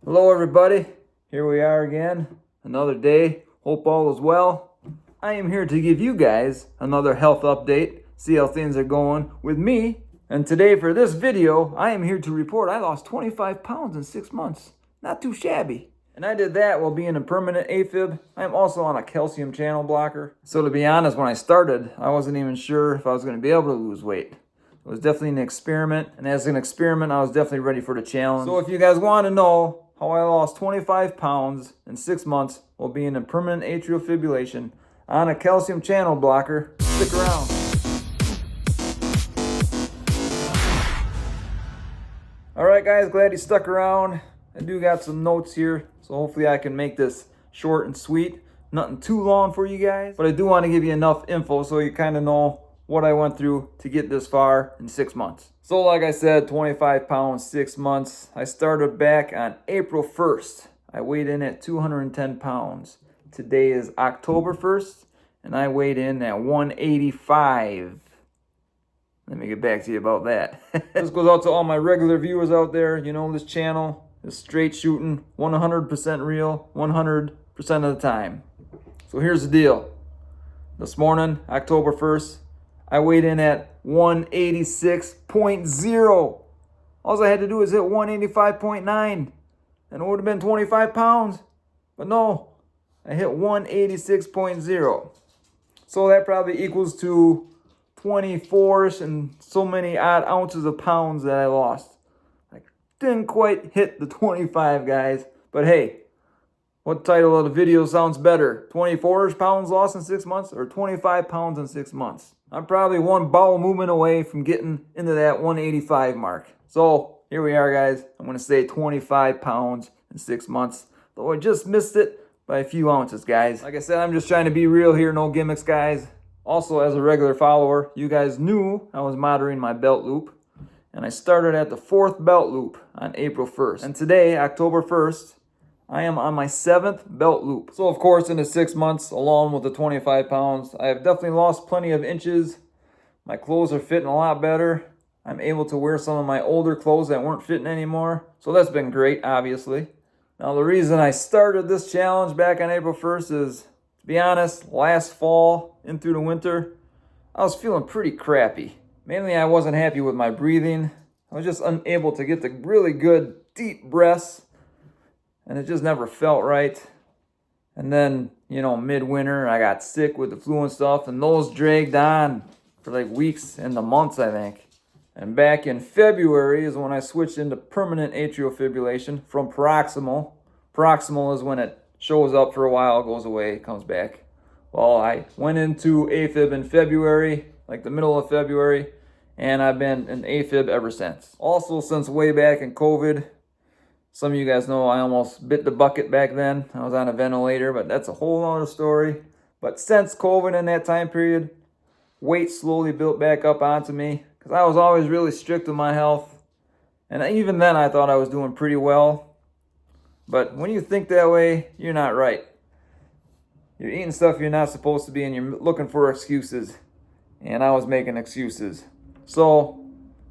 Hello everybody, here we are again, another day, hope all is well. I am here to give you guys another health update, see how things are going with me. And today for this video, I am here to report I lost 25 pounds in 6 months. Not too shabby. And I did that while being a permanent Afib. I am also on a calcium channel blocker. So to be honest, when I started, I wasn't even sure if I was going to be able to lose weight. It was definitely an experiment, and as an experiment, I was definitely ready for the challenge. So if you guys want to know how I lost 25 pounds in 6 months while being in permanent atrial fibrillation on a calcium channel blocker, stick around. Alright guys, glad you stuck around. I do got some notes here, so hopefully I can make this short and sweet. Nothing too long for you guys, but I do want to give you enough info so you kind of know what I went through to get this far in 6 months. So like I said, 25 pounds, 6 months. I started back on April 1st. I weighed in at 210 pounds. Today is October 1st, and I weighed in at 185. Let me get back to you about that. This goes out to all my regular viewers out there. You know, this channel is straight shooting, 100% real, 100% of the time. So here's the deal. This morning, October 1st, I weighed in at 186.0. All I had to do is hit 185.9, and it would have been 25 pounds. But no, I hit 186.0. So that probably equals to 24 and so many odd ounces of pounds that I lost. I didn't quite hit the 25, guys. But hey, what title of the video sounds better? 24 pounds lost in 6 months or 25 pounds in 6 months? I'm probably one bowel movement away from getting into that 185 mark. So here we are, guys. I'm going to say 25 pounds in 6 months. Though I just missed it by a few ounces, guys. Like I said, I'm just trying to be real here. No gimmicks, guys. Also, as a regular follower, you guys knew I was monitoring my belt loop. And I started at the 4th belt loop on April 1st. And today, October 1st, I am on my 7th belt loop. So of course in the 6 months, along with the 25 pounds, I have definitely lost plenty of inches. My clothes are fitting a lot better. I'm able to wear some of my older clothes that weren't fitting anymore. So that's been great, obviously. Now the reason I started this challenge back on April 1st is, to be honest, last fall in through the winter, I was feeling pretty crappy. Mainly I wasn't happy with my breathing. I was just unable to get the really good deep breaths. And it just never felt right. And then, you know, midwinter, I got sick with the flu and stuff, and those dragged on for like weeks and the months, I think. And back in February is when I switched into permanent atrial fibrillation from paroxysmal. Paroxysmal is when it shows up for a while, goes away, comes back. Well, I went into Afib in February, like the middle of February, and I've been in Afib ever since. Also, since way back in COVID, some of you guys know I almost bit the bucket back then. I was on a ventilator, but that's a whole other story. But since COVID in that time period, weight slowly built back up onto me because I was always really strict with my health. And even then I thought I was doing pretty well. But when you think that way, you're not right. You're eating stuff you're not supposed to be, and you're looking for excuses. And I was making excuses. So,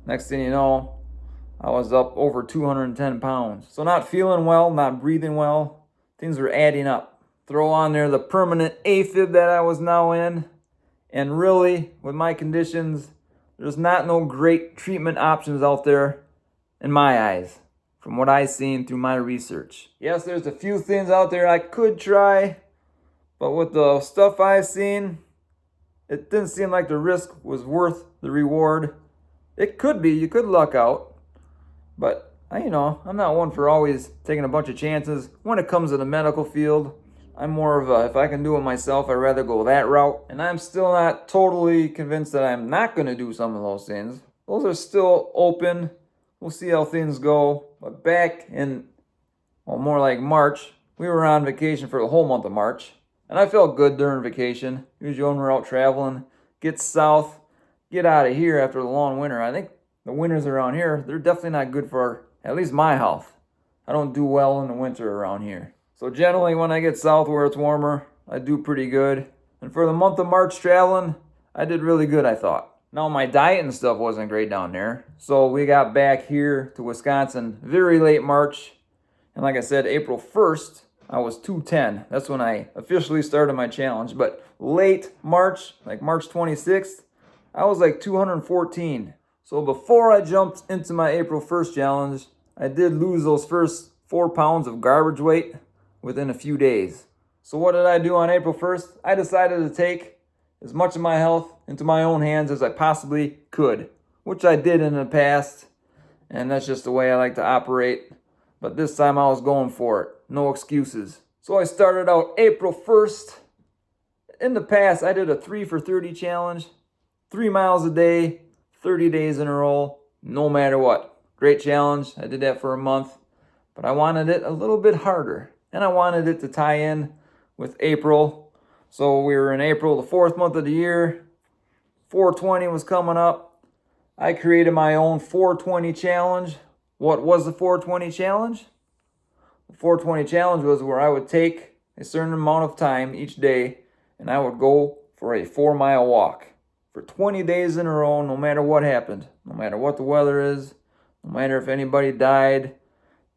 next thing you know, I was up over 210 pounds. So not feeling well, not breathing well. Things were adding up. Throw on there the permanent Afib that I was now in. And really, with my conditions, there's not no great treatment options out there in my eyes, from what I've seen through my research. Yes, there's a few things out there I could try, but with the stuff I've seen, it didn't seem like the risk was worth the reward. It could be, you could luck out. But, I'm not one for always taking a bunch of chances. When it comes to the medical field, I'm more of a, if I can do it myself, I'd rather go that route. And I'm still not totally convinced that I'm not going to do some of those things. Those are still open. We'll see how things go. But back in, more like March, we were on vacation for the whole month of March. And I felt good during vacation. Usually when we're out traveling, get south, get out of here after the long winter. I think the winters around here, they're definitely not good for at least my health. I don't do well in the winter around here. So generally when I get south where it's warmer, I do pretty good. And for the month of March traveling, I did really good, I thought. Now, my diet and stuff wasn't great down there. So we got back here to Wisconsin very late March. And like I said, April 1st, I was 210. That's when I officially started my challenge. But late March, like March 26th, I was like 214. So before I jumped into my April 1st challenge, I did lose those first 4 pounds of garbage weight within a few days. So what did I do on April 1st? I decided to take as much of my health into my own hands as I possibly could, which I did in the past, and that's just the way I like to operate. But this time I was going for it. No excuses. So I started out April 1st. In the past, I did a 3 for 30 challenge. 3 miles a day, 30 days in a row, no matter what. Great challenge. I did that for a month. But I wanted it a little bit harder. And I wanted it to tie in with April. So we were in April, the 4th month of the year. 420 was coming up. I created my own 420 challenge. What was the 420 challenge? The 420 challenge was where I would take a certain amount of time each day and I would go for a 4-mile walk for 20 days in a row, no matter what happened, no matter what the weather is, no matter if anybody died.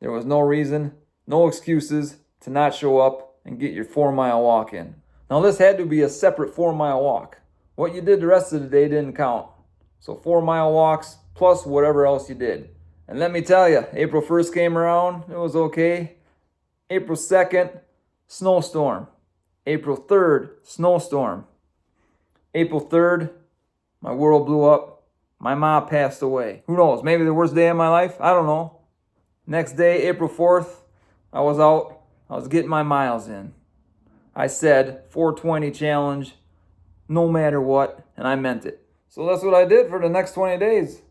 There was no reason, no excuses to not show up and get your 4-mile walk in. Now this had to be a separate 4-mile walk. What you did the rest of the day didn't count. So 4-mile walks plus whatever else you did. And let me tell you, April 1st came around, it was okay. April 2nd, snowstorm. April 3rd, snowstorm. April 3rd, my world blew up. My mom passed away. Who knows, maybe the worst day of my life? I don't know. Next day, April 4th, I was out. I was getting my miles in. I said 420 challenge, no matter what, and I meant it. So that's what I did for the next 20 days.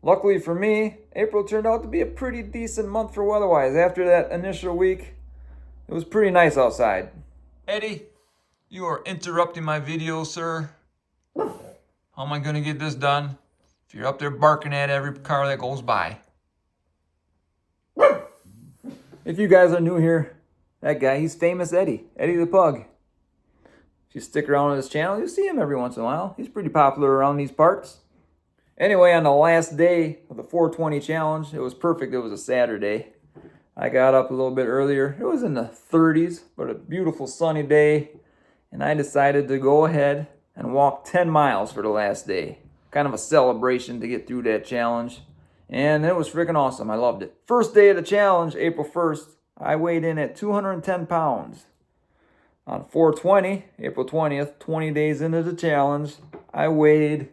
Luckily for me, April turned out to be a pretty decent month for weather-wise. After that initial week, it was pretty nice outside. Eddie, you are interrupting my video, sir. How am I going to get this done if you're up there barking at every car that goes by? If you guys are new here, that guy, he's famous Eddie. Eddie the Pug. If you stick around on his channel, you'll see him every once in a while. He's pretty popular around these parts. Anyway, on the last day of the 420 challenge, it was perfect. It was a Saturday. I got up a little bit earlier. It was in the 30s, but a beautiful sunny day. And I decided to go ahead and walk 10 miles for the last day. Kind of a celebration to get through that challenge. And it was freaking awesome. I loved it. First day of the challenge, April 1st, I weighed in at 210 pounds. On 420, April 20th, 20 days into the challenge, I weighed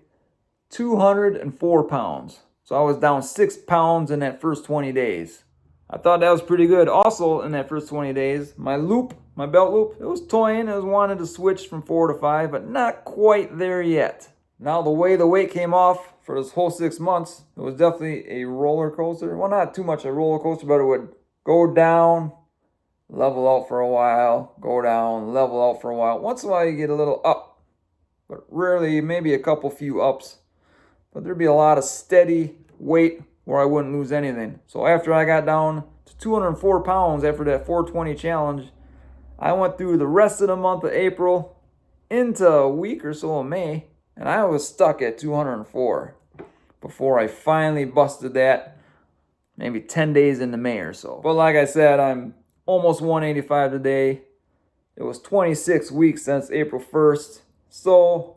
204 pounds. So I was down 6 pounds in that first 20 days. I thought that was pretty good. Also, in that first 20 days, my belt loop, it was toying. It was wanting to switch from 4 to 5, but not quite there yet. Now, the way the weight came off for this whole 6 months, it was definitely a roller coaster. Well, not too much a roller coaster, but it would go down, level out for a while, go down, level out for a while. Once in a while, you get a little up, but rarely, maybe a couple few ups. But there'd be a lot of steady weight where I wouldn't lose anything. So after I got down to 204 pounds after that 420 challenge, I went through the rest of the month of April into a week or so of May, and I was stuck at 204 before I finally busted that maybe 10 days into May or so. But like I said, I'm almost 185 today. It was 26 weeks since April 1st. So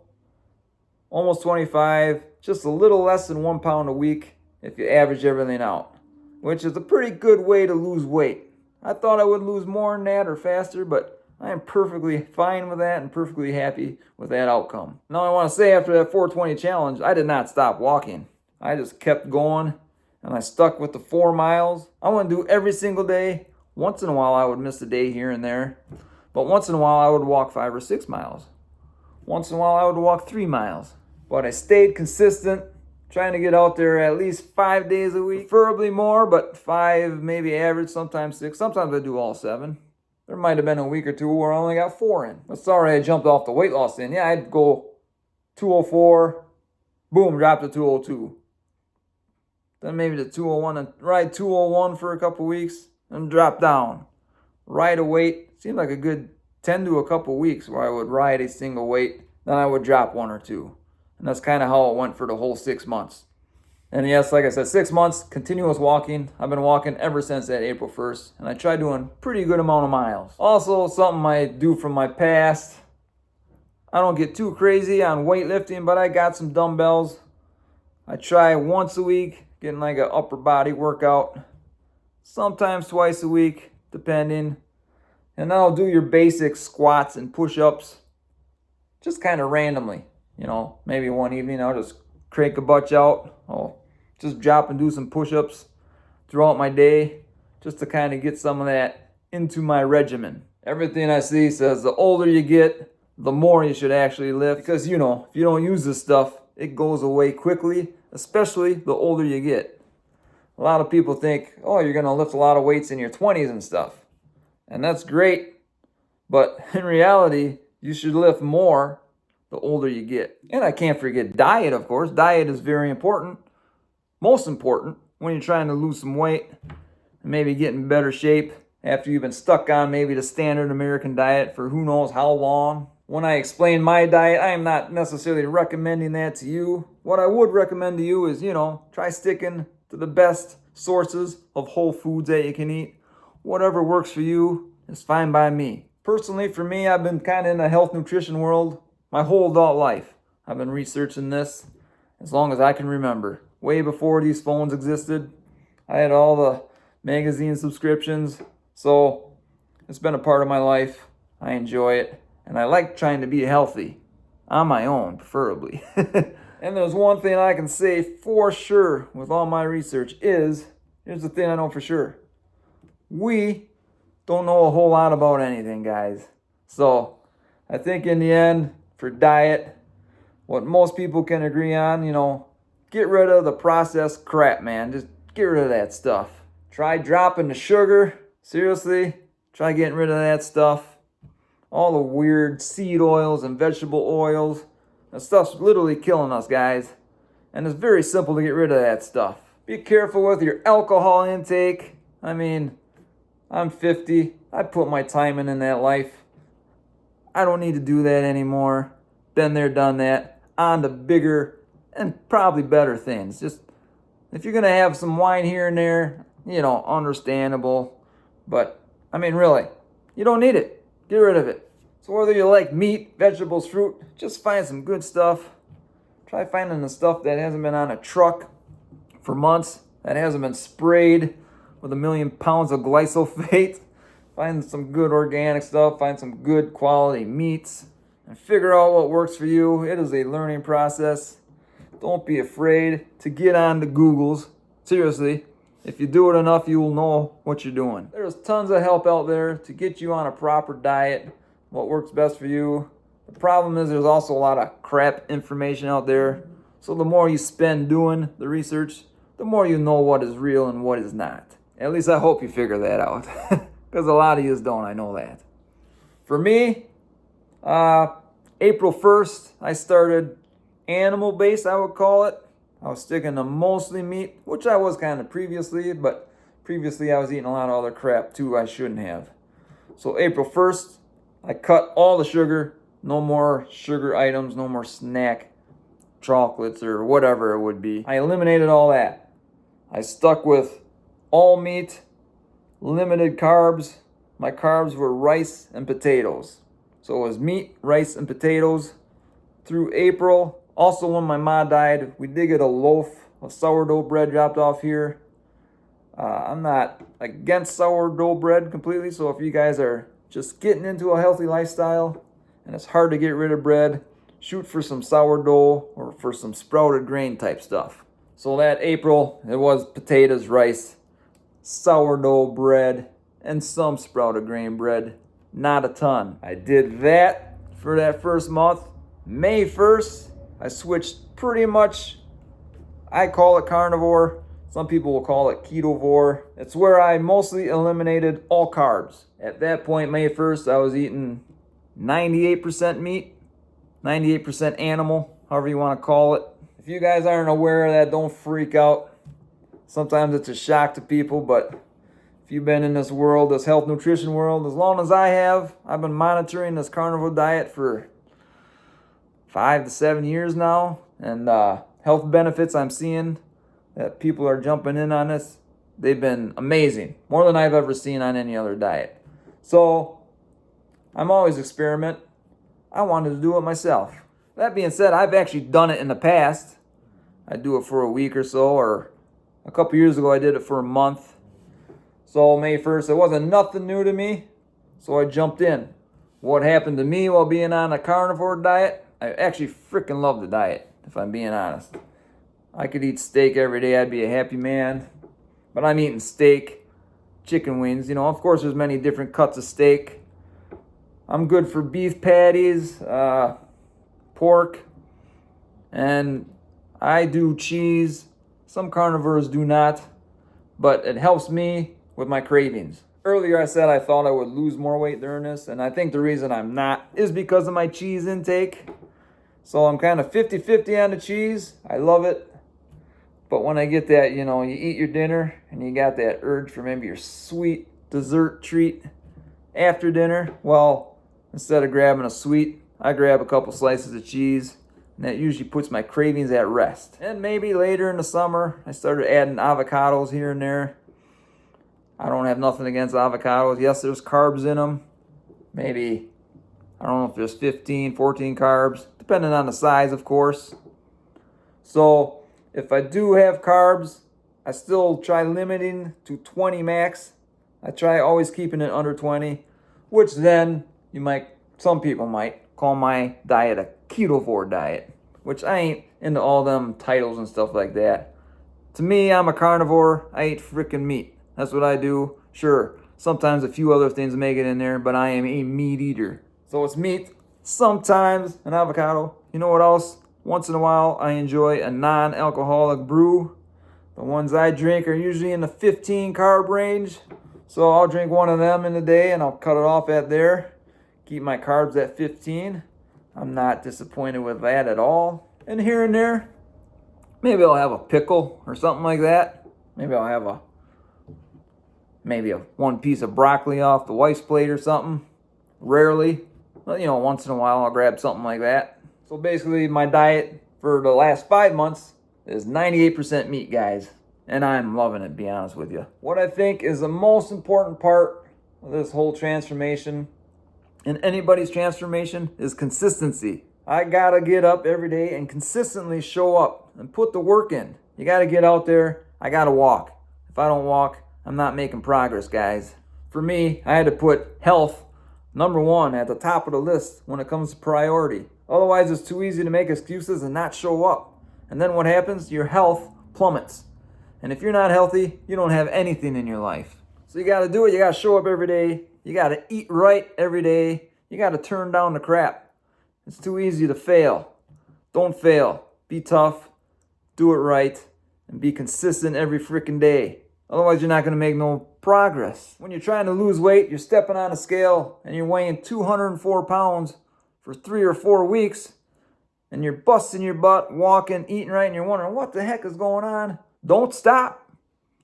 almost 25, just a little less than 1 pound a week if you average everything out, which is a pretty good way to lose weight. I thought I would lose more than that or faster, but I am perfectly fine with that and perfectly happy with that outcome. Now I want to say, after that 420 challenge, I did not stop walking. I just kept going and I stuck with the 4 miles. I want to do every single day. Once in a while I would miss a day here and there, but once in a while I would walk 5 or 6 miles. Once in a while I would walk 3 miles. But I stayed consistent, trying to get out there at least 5 days a week. Preferably more, but 5, maybe average, sometimes 6. Sometimes I do all 7. There might have been a week or two where I only got 4 in. But sorry, I jumped off the weight loss in. Yeah, I'd go 204, boom, drop to 202. Then maybe to 201 and ride 201 for a couple weeks and drop down. Ride a weight. Seemed like a good 10 to a couple weeks where I would ride a single weight. Then I would drop 1 or 2. And that's kind of how it went for the whole 6 months. And yes, like I said, 6 months, continuous walking. I've been walking ever since that April 1st, and I tried doing pretty good amount of miles. Also, something I do from my past, I don't get too crazy on weightlifting, but I got some dumbbells. I try once a week, getting like an upper body workout. Sometimes twice a week, depending. And then I'll do your basic squats and push-ups, just kind of randomly. You know, maybe one evening I'll just crank a bunch out. I'll just drop and do some push-ups throughout my day, just to kind of get some of that into my regimen. Everything I see says the older you get, the more you should actually lift. Because, you know, if you don't use this stuff, it goes away quickly, especially the older you get. A lot of people think, oh, you're going to lift a lot of weights in your 20s and stuff. And that's great. But in reality, you should lift more the older you get. And I can't forget diet, of course. Diet is very important. Most important when you're trying to lose some weight and maybe get in better shape after you've been stuck on maybe the standard American diet for who knows how long. When I explain my diet, I am not necessarily recommending that to you. What I would recommend to you is, you know, try sticking to the best sources of whole foods that you can eat. Whatever works for you is fine by me. Personally, for me, I've been kind of in the health nutrition world my whole adult life. I've been researching this as long as I can remember. Way before these phones existed, I had all the magazine subscriptions. So it's been a part of my life. I enjoy it. And I like trying to be healthy. On my own, preferably. And there's one thing I can say for sure with all my research is, here's the thing I know for sure. We don't know a whole lot about anything, guys. So I think in the end, for diet, what most people can agree on, you know, get rid of the processed crap, man. Just get rid of that stuff. Try dropping the sugar. Seriously, try getting rid of that stuff. All the weird seed oils and vegetable oils. That stuff's literally killing us, guys. And it's very simple to get rid of that stuff. Be careful with your alcohol intake. I mean, I'm 50. I put my time in that life. I don't need to do that anymore. Been there, done that. On to bigger and probably better things. Just, if you're going to have some wine here and there, you know, understandable. But, I mean, really, you don't need it. Get rid of it. So whether you like meat, vegetables, fruit, just find some good stuff. Try finding the stuff that hasn't been on a truck for months, that hasn't been sprayed with 1,000,000 pounds of glyphosate. Find some good organic stuff, find some good quality meats, and figure out what works for you. It is a learning process. Don't be afraid to get on the Googles. Seriously, if you do it enough, you will know what you're doing. There's tons of help out there to get you on a proper diet, what works best for you. The problem is there's also a lot of crap information out there. So the more you spend doing the research, the more you know what is real and what is not. At least I hope you figure that out. Because a lot of you don't, I know that. For me, April 1st, I started animal-based, I would call it. I was sticking to mostly meat, which I was kind of previously, but previously I was eating a lot of other crap too I shouldn't have. So April 1st, I cut all the sugar. No more sugar items, no more snack chocolates or whatever it would be. I eliminated all that. I stuck with all meat, limited carbs. My carbs were rice and potatoes. So it was meat, rice, and potatoes through April. Also, when my ma died, we did get a loaf of sourdough bread dropped off here. I'm not against sourdough bread completely, so if you guys are just getting into a healthy lifestyle and it's hard to get rid of bread, shoot for some sourdough or for some sprouted grain type stuff. So that April, it was potatoes, rice, sourdough bread, and some sprouted grain bread. Not a ton. I did that for that first month. May 1st, I switched pretty much, I call it carnivore. Some people will call it ketovore. It's where I mostly eliminated all carbs. At that point, May 1st, I was eating 98% meat, 98% animal, however you want to call it. If you guys aren't aware of that, don't freak out. Sometimes it's a shock to people, but if you've been in this world, this health nutrition world, as long as I have, I've been monitoring this carnivore diet for 5 to 7 years now, and health benefits I'm seeing that people are jumping in on this, they've been amazing. More than I've ever seen on any other diet. So I'm always experiment. I wanted to do it myself. That being said, I've actually done it in the past. I do it for a week or so, or a couple years ago I did it for a month. So May 1st, it wasn't nothing new to me, so I jumped in. What happened to me while being on a carnivore diet? I actually freaking love the diet, if I'm being honest. I could eat steak every day, I'd be a happy man. But I'm eating steak, chicken wings, of course there's many different cuts of steak. I'm good for beef patties, pork, and I do cheese. Some carnivores do not, but it helps me with my cravings. Earlier I said I thought I would lose more weight during this, and I think the reason I'm not is because of my cheese intake. So I'm kind of 50-50 on the cheese. I love it. But when I get that, you eat your dinner and you got that urge for maybe your sweet dessert treat after dinner, well, instead of grabbing a sweet, I grab a couple slices of cheese, and that usually puts my cravings at rest. And maybe later in the summer, I started adding avocados here and there. I don't have nothing against avocados. Yes, there's carbs in them. Maybe, I don't know if there's 15, 14 carbs, depending on the size, of course. So if I do have carbs, I still try limiting to 20 max. I try always keeping it under 20, which then some people might call my diet a ketovore diet, which I ain't into all them titles and stuff like that. To me, I'm a carnivore. I eat freaking meat. That's what I do. Sure, sometimes a few other things make it in there, but I am a meat eater. So it's meat, sometimes an avocado. You know what else? Once in a while, I enjoy a non-alcoholic brew. The ones I drink are usually in the 15 carb range. So I'll drink one of them in a day and I'll cut it off at there. Keep my carbs at 15. I'm not disappointed with that at all. And here and there, maybe I'll have a pickle or something like that. Maybe I'll have one piece of broccoli off the wife's plate or something. Rarely. But, once in a while I'll grab something like that. So basically my diet for the last 5 months is 98% meat, guys. And I'm loving it, to be honest with you. What I think is the most important part of this whole transformation, and anybody's transformation, is consistency. I gotta get up every day and consistently show up and put the work in. You gotta get out there. I gotta walk. If I don't walk, I'm not making progress, guys. For me, I had to put health number one at the top of the list when it comes to priority. Otherwise, it's too easy to make excuses and not show up. And then what happens? Your health plummets. And if you're not healthy, you don't have anything in your life. So you got to do it. You got to show up every day. You got to eat right every day. You got to turn down the crap. It's too easy to fail. Don't fail. Be tough. Do it right. And be consistent every freaking day. Otherwise, you're not going to make no progress. When you're trying to lose weight, you're stepping on a scale and you're weighing 204 pounds for 3 or 4 weeks, and you're busting your butt, walking, eating right, and you're wondering what the heck is going on. Don't stop.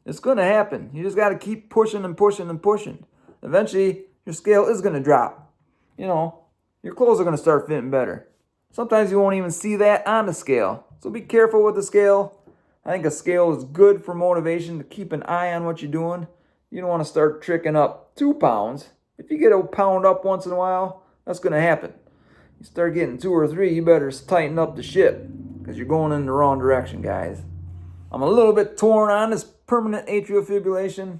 It's going to happen. You just got to keep pushing and pushing and pushing. Eventually, your scale is going to drop. Your clothes are going to start fitting better. Sometimes you won't even see that on the scale. So be careful with the scale. I think a scale is good for motivation to keep an eye on what you're doing. You don't want to start tricking up 2 pounds. If you get a pound up once in a while, that's going to happen. You start getting 2 or 3, you better tighten up the ship because you're going in the wrong direction, guys. I'm a little bit torn on this permanent atrial fibrillation.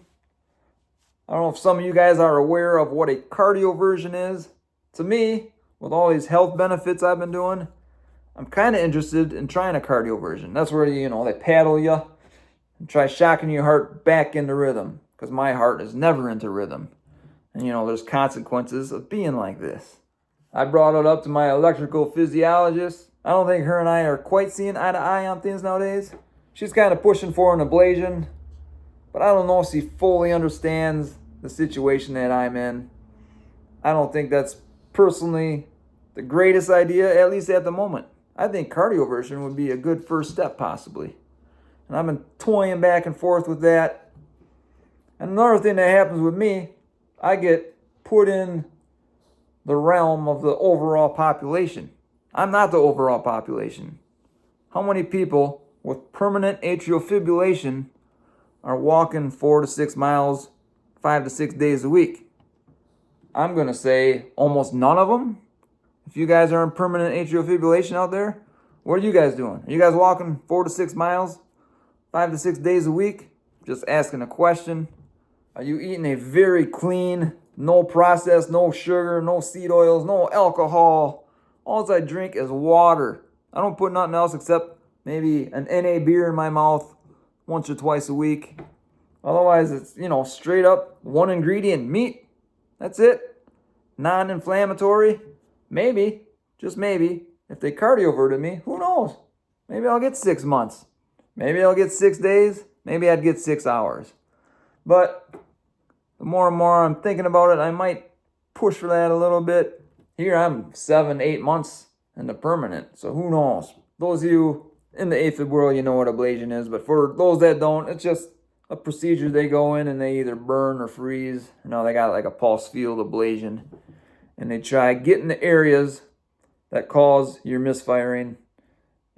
I don't know if some of you guys are aware of what a cardioversion is. To me, with all these health benefits I've been doing, I'm kind of interested in trying a cardioversion. That's where, they paddle you and try shocking your heart back into rhythm, because my heart is never into rhythm. And, there's consequences of being like this. I brought it up to my electrical physiologist. I don't think her and I are quite seeing eye to eye on things nowadays. She's kind of pushing for an ablation, but I don't know if she fully understands the situation that I'm in. I don't think that's personally the greatest idea, at least at the moment. I think cardioversion would be a good first step, possibly. And I've been toying back and forth with that. And another thing that happens with me, I get put in the realm of the overall population. I'm not the overall population. How many people with permanent atrial fibrillation are walking 4 to 6 miles 5 to 6 days a week? I'm going to say almost none of them. If you guys are in permanent atrial fibrillation out there, what are you guys doing? Are you guys walking 4 to 6 miles 5 to 6 days a week? Just asking a question. Are you eating a very clean, no processed, no sugar, no seed oils, no alcohol? All I drink is water. I don't put nothing else except maybe an NA beer in my mouth once or twice a week. Otherwise, it's, straight up one ingredient meat. That's it. Non-inflammatory. Maybe, just maybe, if they cardioverted me, who knows? Maybe I'll get 6 months. Maybe I'll get 6 days. Maybe I'd get 6 hours. But the more and more I'm thinking about it, I might push for that a little bit. Here I'm 7, 8 months in the permanent, so who knows? Those of you in the Afib world, you know what ablation is, but for those that don't, it's just a procedure they go in and they either burn or freeze. They got like a pulse field ablation, and they try getting the areas that cause your misfiring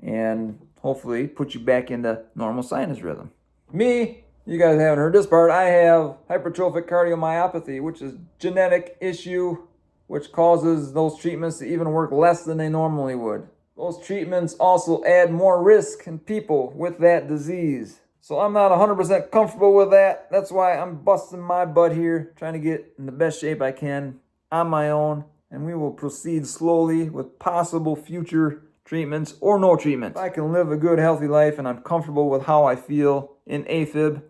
and hopefully put you back into normal sinus rhythm. Me, you guys haven't heard this part, I have hypertrophic cardiomyopathy, which is a genetic issue which causes those treatments to even work less than they normally would. Those treatments also add more risk in people with that disease. So I'm not 100% comfortable with that. That's why I'm busting my butt here, trying to get in the best shape I can on my own. And we will proceed slowly with possible future treatments or no treatment. If I can live a good, healthy life and I'm comfortable with how I feel in Afib,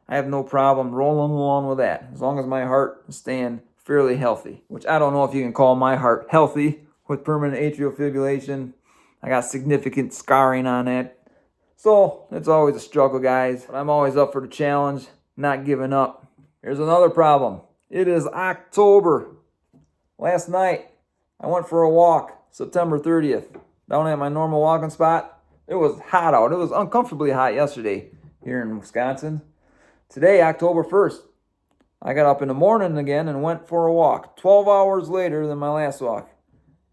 I have no problem rolling along with that, as long as my heart is staying fairly healthy, which I don't know if you can call my heart healthy with permanent atrial fibrillation. I got significant scarring on it. So it's always a struggle, guys. But I'm always up for the challenge, not giving up. Here's another problem. It is October. Last night, I went for a walk, September 30th, down at my normal walking spot. It was hot out. It was uncomfortably hot yesterday here in Wisconsin. Today, October 1st, I got up in the morning again and went for a walk, 12 hours later than my last walk.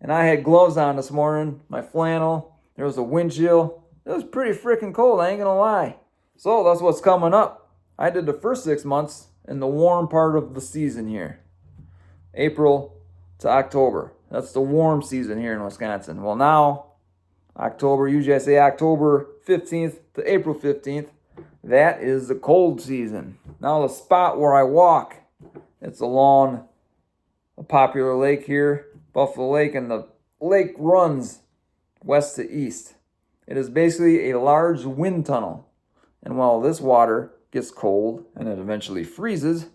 And I had gloves on this morning, my flannel, there was a wind chill. It was pretty freaking cold, I ain't gonna lie. So that's what's coming up. I did the first 6 months in the warm part of the season here. April to October. That's the warm season here in Wisconsin. Well, now, October, usually I say October 15th to April 15th. That is the cold season. Now the spot where I walk, it's along a popular lake here, Buffalo Lake, and the lake runs west to east. It is basically a large wind tunnel. And while this water gets cold and it eventually freezes,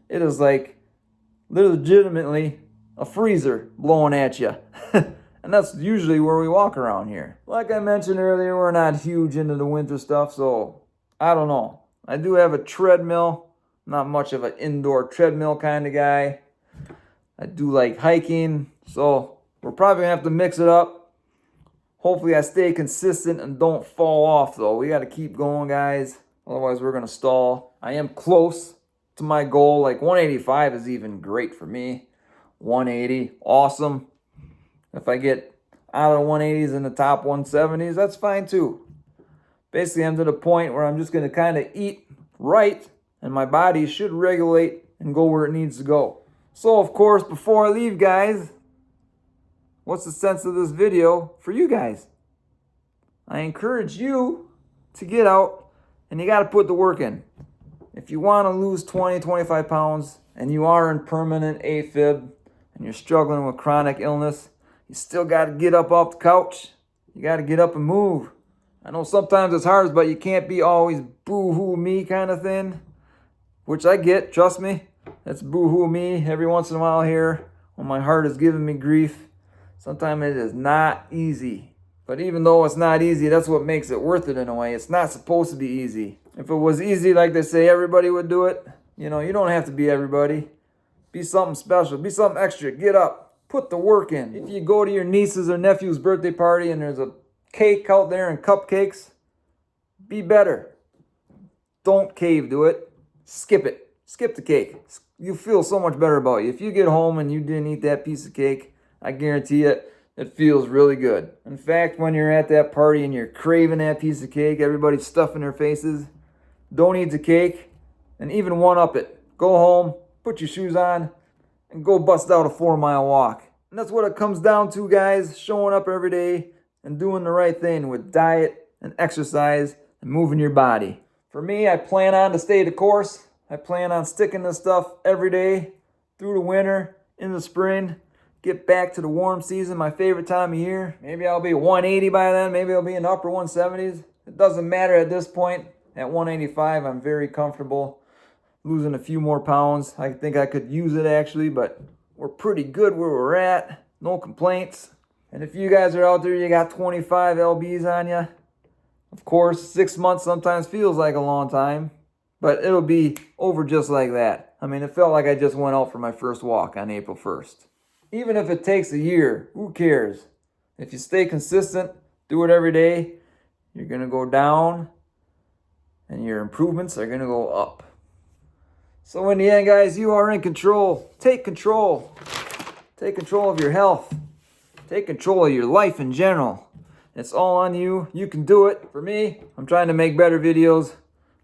it is like legitimately a freezer blowing at you. And that's usually where we walk around here. Like I mentioned earlier, we're not huge into the winter stuff, so I don't know. I do have a treadmill. Not much of an indoor treadmill kind of guy. I do like hiking, so we're probably going to have to mix it up. Hopefully I stay consistent and don't fall off, though. We got to keep going, guys. Otherwise, we're going to stall. I am close to my goal. Like 185 is even great for me. 180, awesome. If I get out of the 180s in the top 170s, that's fine too. Basically, I'm to the point where I'm just going to kind of eat right, and my body should regulate and go where it needs to go. So, of course, before I leave, guys, what's the sense of this video for you guys? I encourage you to get out, and you got to put the work in. If you want to lose 20, 25 pounds, and you are in permanent Afib, and you're struggling with chronic illness, you still got to get up off the couch. You got to get up and move. I know sometimes it's hard, but you can't be always boo-hoo me kind of thing, which I get, trust me. It's boo-hoo me every once in a while here when my heart is giving me grief. Sometimes it is not easy. But even though it's not easy, that's what makes it worth it in a way. It's not supposed to be easy. If it was easy, like they say, everybody would do it. You don't have to be everybody. Be something special. Be something extra. Get up. Put the work in. If you go to your niece's or nephew's birthday party and there's a cake out there and cupcakes, be better. Don't cave to it. Skip it. Skip the cake. You feel so much better about you. If you get home and you didn't eat that piece of cake, I guarantee it, It feels really good. In fact, when you're at that party and you're craving that piece of cake, everybody's stuffing their faces, don't eat the cake and even one-up it. Go home, put your shoes on, and go bust out a 4-mile walk. And that's what it comes down to, guys. Showing up every day and doing the right thing with diet and exercise and moving your body. For me, I plan on to stay the course. I plan on sticking this stuff every day through the winter, in the spring, get back to the warm season, my favorite time of year. Maybe I'll be 180 by then. Maybe I'll be in the upper 170s. It doesn't matter at this point. At 185, I'm very comfortable losing a few more pounds. I think I could use it actually, but we're pretty good where we're at. No complaints. And if you guys are out there, you got 25 lbs on you. Of course, 6 months sometimes feels like a long time, but it'll be over just like that. I mean, it felt like I just went out for my first walk on April 1st. Even if it takes a year, who cares? If you stay consistent, do it every day, you're going to go down and your improvements are going to go up. So in the end, guys, you are in control. Take control. Take control of your health. Take control of your life in general. It's all on you. You can do it. For me, I'm trying to make better videos.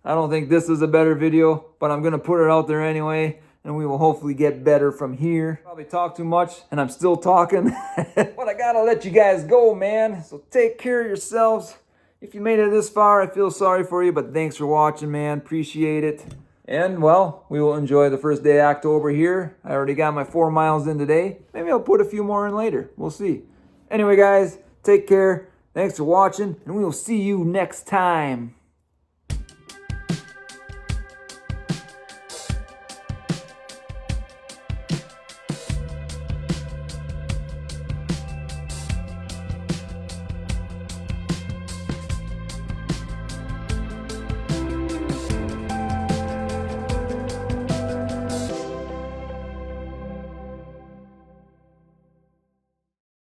I don't think this is a better video, but I'm going to put it out there anyway, and we will hopefully get better from here. Probably talk too much, and I'm still talking, but I got to let you guys go, man. So take care of yourselves. If you made it this far, I feel sorry for you, but thanks for watching, man. Appreciate it. And, well, we will enjoy the first day of October here. I already got my 4 miles in today. Maybe I'll put a few more in later. We'll see. Anyway, guys, take care. Thanks for watching, and we will see you next time.